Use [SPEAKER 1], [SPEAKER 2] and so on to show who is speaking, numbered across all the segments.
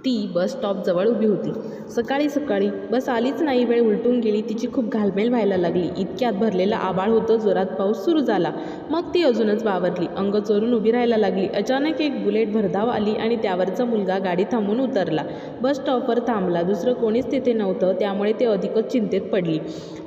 [SPEAKER 1] ती बस स्टॉपजवळ उभी होती. सकाळी सकाळी बस आलीच नाही. वेळ उलटून गेली. तिची खूप घालमेल व्हायला लागली. इतक्यात भरलेलं आभाळ होतं. जोरात पाऊस सुरू झाला. मग ती अजूनच बावरली. अंग चोरून उभी राहायला लागली. अचानक एक बुलेट भरधाव आली आणि त्यावरचा मुलगा गाडी थांबवून उतरला. बस स्टॉपवर थांबला. दुसरं कोणीच तिथे नव्हतं. त्यामुळे ते अधिकच चिंतेत पडली.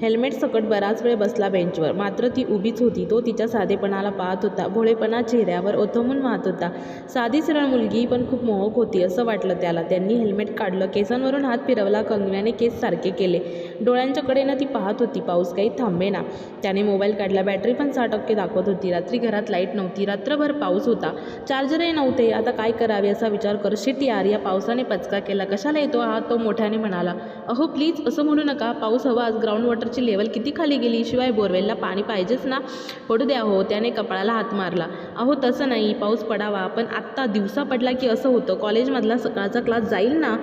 [SPEAKER 1] हेल्मेट सकट बराच वेळ बसला बेंचवर. मात्र ती उभीच होती. तो तिच्या साधेपणाला पाहत होता. भोळेपणा चेहऱ्यावर ओथंबून वाहत होता. साधी सरळ मुलगी पण खूप मोहक होती असं वाटलं त्याला. त्यांनी हेल्मेट काढलं. केसांवरून हात फिरवला. कंगव्याने केस सारखे केले. डोळ्यांच्या कडेनं ती पाहत होती. पाऊस काही थांबेना. त्याने मोबाईल काढला. बॅटरी पण 6% दाखवत होती. रात्री घरात लाईट नव्हती. रात्रभर पाऊस होता. चार्जरही नव्हते. आता काय करावे असा विचार कर. शिट यार, या पावसाने पचका केला. कशाला येतो हा, तो मोठ्याने म्हणाला. अहो प्लीज असं म्हणू नका. पाऊस हवा. आज ग्राउंड वॉटरची लेवल किती खाली गेली. शिवाय बोरवेलला पाणी पाहिजेच ना. पडू द्या हो. त्याने कपाळाला हात मारला. अहो तसं नाही. पाऊस पडावा. पण आत्ता दिवसा पडला की असं होतं. कॉलेजमधला सकाळचा क्लास जाईल ना.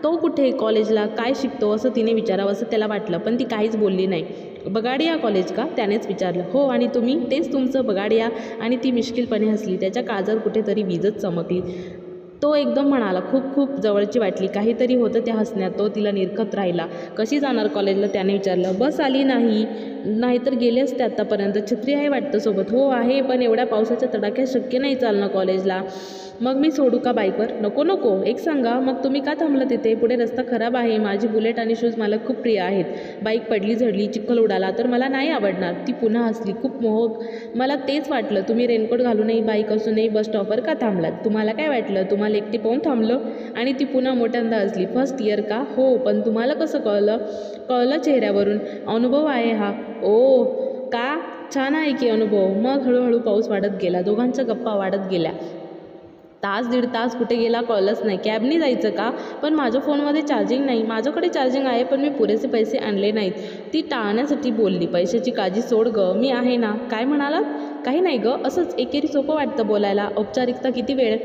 [SPEAKER 1] तो कुठे कॉलेजला काय शिकतो असं तिने विचारावं असं त्याला वाटलं. पण ती काहीच बोलली नाही. बगाडिया कॉलेज का, त्यानेच विचारलं. हो. आणि तुम्ही? तेच तुमचं बगाडिया. आणि ती मिश्किलपणे हसली. त्याच्या काळजात कुठेतरी वीजच चमकली. तो एकदम म्हणाला. खूप खूप जवळची वाटली. काहीतरी होतं त्या हसण्यात. तो तिला निरखत राहिला. कशी जाणार कॉलेजला, त्याने विचारलं. बस आली नाही. नाहीतर गेले असते आत्तापर्यंत. छत्री आहे वाटतं सोबत. हो आहे, पण एवढ्या पावसाच्या तडाख्यात शक्य नाही चालणं कॉलेजला. मग मी सोडू का बाईकवर? नको नको. एक सांगा, मग तुम्ही का थांबलं तिथे? पुढे रस्ता खराब आहे. माझी बुलेट आणि शूज मला खूप प्रिय आहेत. बाईक पडली झडली चिखल उडाला तर मला नाही आवडणार. ती पुन्हा हसली. खूप मोहक. मला तेच वाटलं. तुम्ही रेनकोट घालूनही बाईक असूनही बस स्टॉपवर का थांबलात? तुम्हाला काय वाटलं? तुम्हाला एकटी पाहून थांबलं? आणि ती पुन्हा मोठ्यांदा हसली. फर्स्ट इयर का? हो. पण तुम्हाला कसं कळलं? कळलं चेहऱ्यावरून. अनुभव आहे हा. ओ का छान आहे की अनुभव. मग हळूहळू पाऊस वाढत गेला. दोघांच्या गप्पा वाढत गेल्या. तास दीड तास कुठे गेला कळलंच नाही. कॅबनी जायचं का? पण माझ्या फोनमध्ये चार्जिंग नाही. माझ्याकडे चार्जिंग आहे, पण मी पुरेसे पैसे आणले नाहीत. ती टाळण्यासाठी बोलली. पैशाची काळजी सोड गं, मी आहे ना. काय म्हणालात? काही नाही गं, असंच. एकेरी सोपं वाटतं बोलायला. औपचारिकता किती वेळ.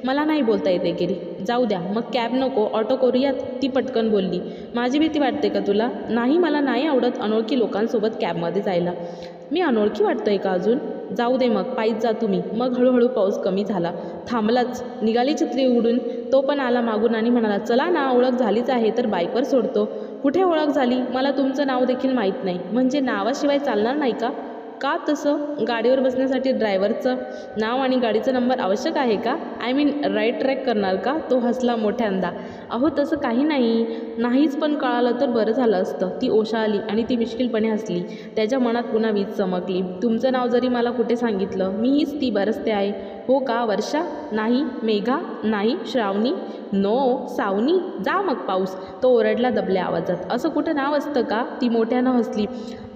[SPEAKER 1] मला नाही बोलता येत एकेरी. जाऊ द्या मग. कॅब नको, ऑटो करूयात, ती पटकन बोलली. माझी भीती वाटते का तुला? नाही, मला नाही आवडत अनोळखी लोकांसोबत कॅबमध्ये जायला. मी अनोळखी वाटतोय का अजून? जाऊ दे मग, पायीच जा तुम्ही. मग हळूहळू पाऊस कमी झाला. थांबलाच. निघाली छत्री उघडून. तो पण आला मागून आणि म्हणाला, चला ना, ओळख झालीच आहे तर बाईकवर सोडतो. कुठे ओळख झाली? मला तुमचं नाव देखील माहीत नाही. म्हणजे नावाशिवाय चालणार नाही का? का तसं? गाडीवर बसण्यासाठी ड्रायव्हरचं नाव आणि गाडीचा नंबर आवश्यक आहे का? आय मीन राईट ट्रॅक करणार का? तो हसला मोठ्यांदा. अहो तसं काही नाही. नाहीच, पण कळालं तर बरं झालं असतं. ती ओशाळली आणि ती मिश्किलपणे हसली. त्याच्या मनात पुन्हा वीज चमकली. तुमचं नाव जरी मला कुठे सांगितलं, मीच ती बरसते आहे. हो का? वर्षा? नाही. मेघा? नाही. श्रावणी? नो. सावनी? जा मग पाऊस. तो ओरडला दबल्या आवाजात. असं कुठं नाव असतं का? ती मोठ्यानं हसली.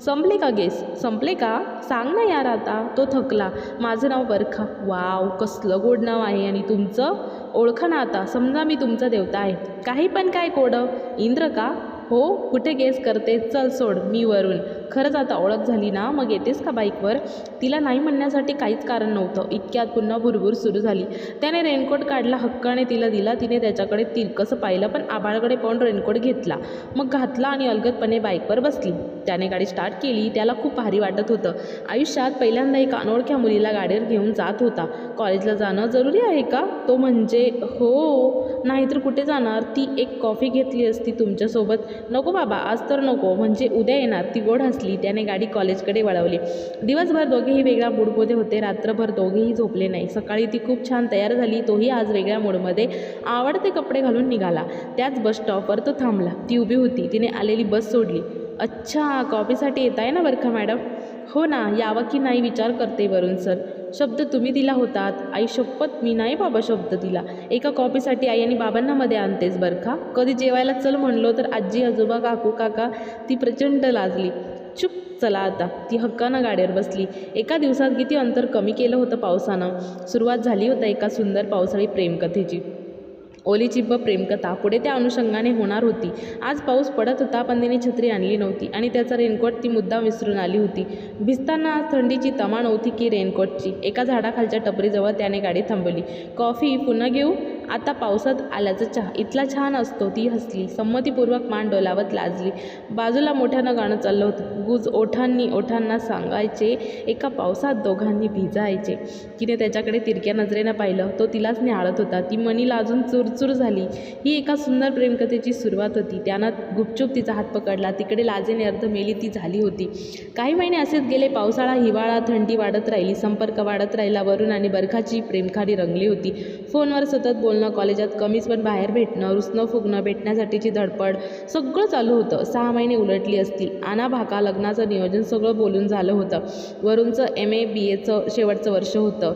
[SPEAKER 1] संपले का गेस? संपले का? सांग ना यार आता. तो थकला. माझं नाव बरखा. वाव, कसलं गोड नाव आहे. आणि तुमचं? ओळखा ना आता. समजा मी तुमचा देवता आहे. काही पण काय कोड? इंद्र का? हो. कुठे गेस करते? चल सोड, मी वरून. खरंच आता ओळख झाली ना, मग येतेस का बाईकवर? तिला नाही म्हणण्यासाठी काहीच कारण नव्हतं. इतक्यात पुन्हा भुरभुर सुरू झाली. त्याने रेनकोट काढला. हक्काने तिला दिला. तिने त्याच्याकडे तिरकसं पाहिलं, पण आभाळाकडे पाहून रेनकोट घेतला. मग घातला आणि अलगदपणे बाईकवर बसली. त्याने गाडी स्टार्ट केली. त्याला खूप भारी वाटत होतं. आयुष्यात पहिल्यांदा एका अनोळख्या मुलीला गाडीवर घेऊन जात होता. कॉलेजला जाणं जरुरी आहे का? तो म्हणजे हो. नाहीतर कुठे जाणार? ती एक कॉफी घेतली असती तुमच्यासोबत. नको बाबा, आज तर नको. म्हणजे उद्या येणार. ती गोड हसली. त्याने गाडी कॉलेजकडे वळवली. दिवसभर दोघेही वेगळ्या मूडमध्ये होते. रात्रभर दोघेही झोपले नाही. सकाळी ती खूप छान तयार झाली. तोही आज वेगळ्या मूडमध्ये. आवडते कपडे घालून निघाला. त्याच बस स्टॉपवर तो थांबला. ती उभी होती. तिने आलेली बस सोडली. अच्छा, कॉफीसाठी येत आहे ना बरखा मॅडम? हो ना, यावं की नाही विचार करते वरून सर. शब्द तुम्ही दिला होतात. आई शपथ, मी नाही बाबा शब्द दिला. एका कॉफीसाठी आई आणि बाबांना मध्ये आणतेस बरखा? कधी जेवायला चल म्हणलो तर आजी आजोबा काकू काका. ती प्रचंड लाजली. चुप. चला आता. ती हक्कानं गाडीवर बसली. एका दिवसात किती अंतर कमी केलं होतं पावसानं. सुरुवात झाली होती एका सुंदर पावसाळी प्रेमकथेची. ओली चिंब प्रेमकथा पुढे त्या अनुषंगाने होणार होती. आज पाऊस पडत होता, पण तिने छत्री आणली नव्हती आणि त्याचा रेनकोट ती मुद्दाम विसरून आली होती. भिजताना आज थंडीची तमा नव्हती की रेनकोटची. एका झाडाखालच्या टपरीजवळ त्याने गाडी थांबवली. कॉफी पुन्हा घेऊ? आता पावसात आल्याचा चहा इथला छान असतो. ती हसली, संमतीपूर्वक मान डोलावत लाजली. बाजूला मोठ्यानं गाणं चाललं होतं. गुज ओठांनी ओठांना सांगायचे, एका पावसात दोघांनी भिजायचे. तिने त्याच्याकडे तिरक्या नजरेनं पाहिलं. तो तिलाच निहाळत होता. ती मनी लाजून चुरचूर झाली. ही एका सुंदर प्रेमकथेची सुरुवात होती. त्यानं गुपचूप तिचा हात पकडला. तिकडे लाजेने अर्ध मेली ती झाली होती. काही महिने असेच गेले. पावसाळा, हिवाळा, थंडी वाढत राहिली. संपर्क वाढत राहिला. वरुण आणि बरखाची प्रेमखारी रंगली होती. फोनवर सतत बोलणं, कॉलेजात कमीच पण बाहेर भेटणं, रुसणं फुगणं, भेटण्यासाठीची धडपड, सगळं चालू होतं. 6 महिने उलटली असतील. आना भाका लग्नाचं नियोजन सगळं बोलून झालं होतं. वरुणचं MA BAचं शेवटचं वर्ष होतं.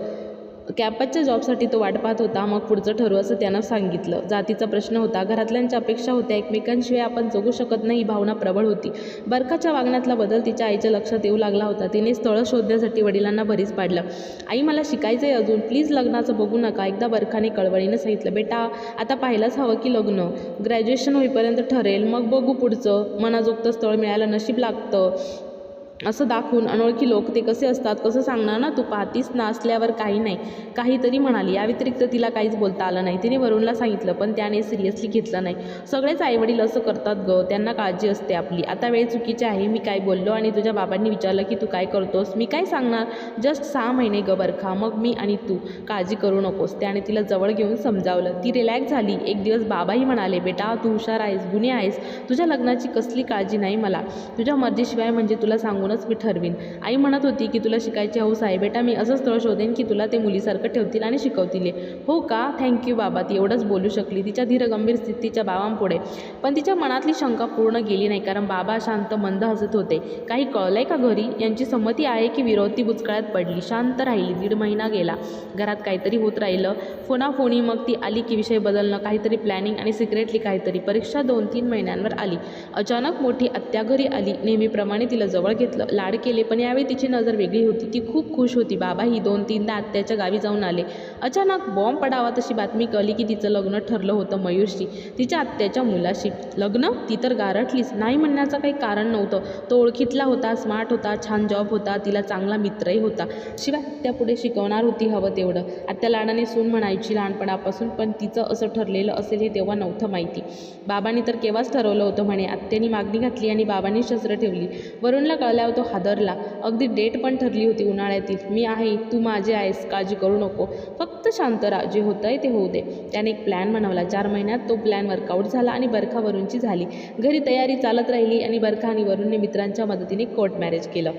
[SPEAKER 1] कॅम्पसच्या जॉबसाठी तो वाट पाहत होता. मग पुढचं ठरवू असं त्यानं सांगितलं. जातीचा प्रश्न होता. घरातल्यांच्या अपेक्षा होत्या. एकमेकांशिवाय आपण जगू शकत नाही ही भावना प्रबळ होती. बरखाच्या वागण्यातला बदल तिच्या आईच्या लक्षात येऊ लागला होता. तिने स्थळं शोधण्यासाठी वडिलांना भरीस पाडलं. आई, मला शिकायचं आहे अजून, प्लीज लग्नाचं बघू नका. एकदा बरखाने कळवळीनं सांगितलं. बेटा, आता पाहायलाच हवं की लग्न. ग्रॅज्युएशन होईपर्यंत ठरेल, मग बघू पुढचं. मनाजोगतं स्थळ मिळायला नशीब लागतं असं दाखवून. अनोळखी लोक ते कसे असतात कसं सांगणार ना, तू पाहतीस ना. असल्यावर काही नाही, काहीतरी म्हणाली. या व्यतिरिक्त तिला काहीच बोलता आलं नाही. तिने वरुणला सांगितलं, पण त्याने सिरियसली घेतलं नाही. सगळेच आईवडील असं करतात गं, त्यांना काळजी असते आपली. आता वेळ चुकीची आहे. मी काय बोललो आणि तुझ्या बाबांनी विचारलं की तू काय करतोस, मी काय सांगणार. जस्ट 6 महिने गं बरखा, मग मी आणि तू. काळजी करू नकोस. त्याने तिला जवळ घेऊन समजावलं. ती रिलॅक्स झाली. एक दिवस बाबाही म्हणाले, बेटा तू हुशार आहेस, गुणी आहेस, तुझ्या लग्नाची कसली काळजी नाही मला. तुझ्या मर्जीशिवाय म्हणजे तुला सांगून मी ठरवीन. आई म्हणत होती की तुला शिकायची हौस आहे. बेटा, मी असं स्थळ शोधेन की तुला ते मुलीसारखं ठेवतील आणि शिकवतील. हो का, थँक्यू बाबा. ती एवढंच बोलू शकली तिच्या धीर गंभीर स्थितीच्या बाबांपुढे. पण तिच्या मनातली शंका पूर्ण गेली नाही, कारण बाबा शांत मंद हसत होते. काही कळलंय का घरी? यांची संमती आहे की विरोध? ती बुचकळ्यात पडली. शांत राहिली. 1.5 महिना गेला. घरात काहीतरी होत राहिलं. फोनाफोनी. मग ती आली की विषय बदलणं, काहीतरी प्लॅनिंग आणि सिक्रेटली काहीतरी. परीक्षा 2-3 महिन्यांवर आली. अचानक मोठी आत्या घरी आली. नेहमीप्रमाणे तिला जवळ घेतलं, लाड केले. पण यावेळी तिची नजर वेगळी होती. ती खूप खुश होती. बाबाही 2-3दा आत्याच्या गावी जाऊन आले. अचानक बॉम्ब पडावा तशी बातमी कळली की तिचं लग्न ठरलं होतं मयूरशी, तिच्या आत्याच्या मुलाशी. लग्न? ती तर गारठलीच. नाही म्हणण्याचं काही कारण नव्हतं. तो ओळखीतला होता, स्मार्ट होता, छान जॉब होता, तिला चांगला मित्रही होता. शिवाय आत्या पुढे शिकवणार होती हवं तेवढं. आत्या लाडाने सून म्हणायची लहानपणापासून, पण तिचं असं ठरलेलं असेल हे तेव्हा नव्हतं माहिती. बाबांनी तर केव्हाच ठरवलं होतं म्हणे. आत्यानी मागणी घातली आणि बाबांनी शस्त्र ठेवली. वरुणला कळल्यावर तो हादरला. अगदी डेट पण ठरली होती उन्हाळ्यातील. मी आहे, तू माझे आहेस, काळजी करू नको, फक्त शांत राहा, जे होतंय ते होऊ दे. त्याने एक प्लॅन बनवला. 4 महिन्यात तो प्लॅन वर्कआउट झाला आणि बरखा वरुणची झाली. घरी तयारी चालत राहिली आणि बरखा आणि वरुणने मित्रांच्या मदतीने कोर्ट मॅरेज केलं.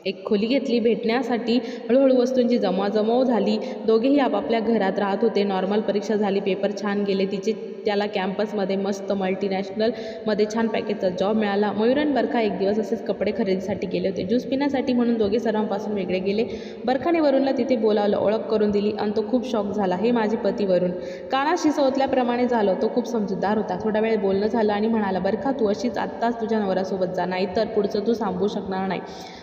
[SPEAKER 1] एक खोली घेतली भेटण्यासाठी. हळूहळू वस्तूंची जमाजमव झाली. दोघेही आपापल्या घरात राहत होते. नॉर्मल परीक्षा झाली. पेपर छान गेले तिचे. त्याला कॅम्पसमध्ये मस्त मल्टीनॅशनलमध्ये छान पॅकेजचा जॉब मिळाला. मयूर आणि बरखा एक दिवस असेच कपडे खरेदीसाठी गेले होते. ज्यूस पिण्यासाठी म्हणून दोघे सर्वांपासून वेगळे गेले. बरखाने वरुणला तिथे बोलावलं, ओळख करून दिली आणि तो खूप शॉक झाला. हे माझे पती वरुण. कानात शिसवतल्याप्रमाणे झालं. तो खूप समजूतदार होता. थोडा वेळ बोलणं झालं आणि म्हणाला, बरखा तू अशीच आत्ताच तुझ्या नवऱ्यासोबत जा, नाहीतर पुढचं तू सांभाळू शकणार नाही.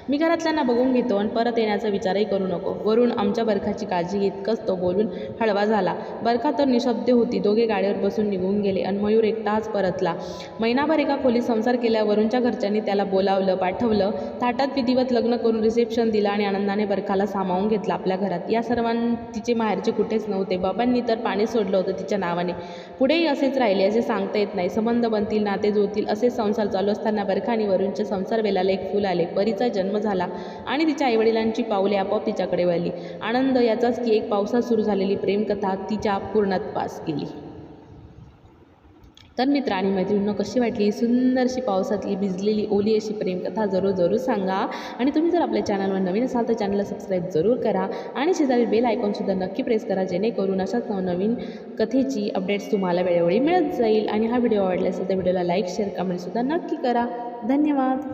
[SPEAKER 1] मी घरातल्यांना बघून घेतो आणि परत येण्याचा विचारही करू नको. वरुण आमच्या बरखाची काळजी इतकंच तो बोलून हळवा झाला. बरखा तर निशब्द होती. दोघे गाडीवर बसून निघून गेले आणि मयूर एकटाच परतला. महिनाभर एका खोलीत संसार केल्या. वरुणच्या घरच्यांनी त्याला बोलावलं, पाठवलं. थाटात विधिवत लग्न करून रिसेप्शन दिलं आणि आनंदाने बरखाला सामावून घेतलं आपल्या घरात. या सर्वांत तिचे माहेरचे कुठेच नव्हते. बाबांनी तर पाणी सोडलं होतं तिच्या नावाने. पुढेही असेच राहिले असे सांगता येत नाही. संबंध बनतील, नाते जुळतील असेच संसार चालू असताना बरखा आणि वरुणच्या संसार वेलाला एक फूल आले. परीचा जन्म झाला आणि तिच्या आईवडिलांची पावले आपोआप तिच्याकडे वळली. आनंद याचाच की एक पावसात सुरू झालेली प्रेमकथा तिच्या पूर्णत्वास गेली. तर मित्र आणि मैत्रिणींनो, कशी वाटली ही सुंदरशी पावसातली भिजलेली ओली अशी प्रेमकथा जरूर सांगा. आणि तुम्ही जर आपल्या चॅनलवर नवीन असाल तर चॅनलला सबस्क्राईब जरूर करा आणि शेजारी बेल आयकॉनसुद्धा नक्की प्रेस करा, जेणेकरून अशाच नवनवीन कथेची अपडेट्स तुम्हाला वेळोवेळी मिळत जाईल. आणि हा व्हिडिओ आवडला असेल तर व्हिडिओला लाईक, शेअर, कमेंटसुद्धा नक्की करा. धन्यवाद.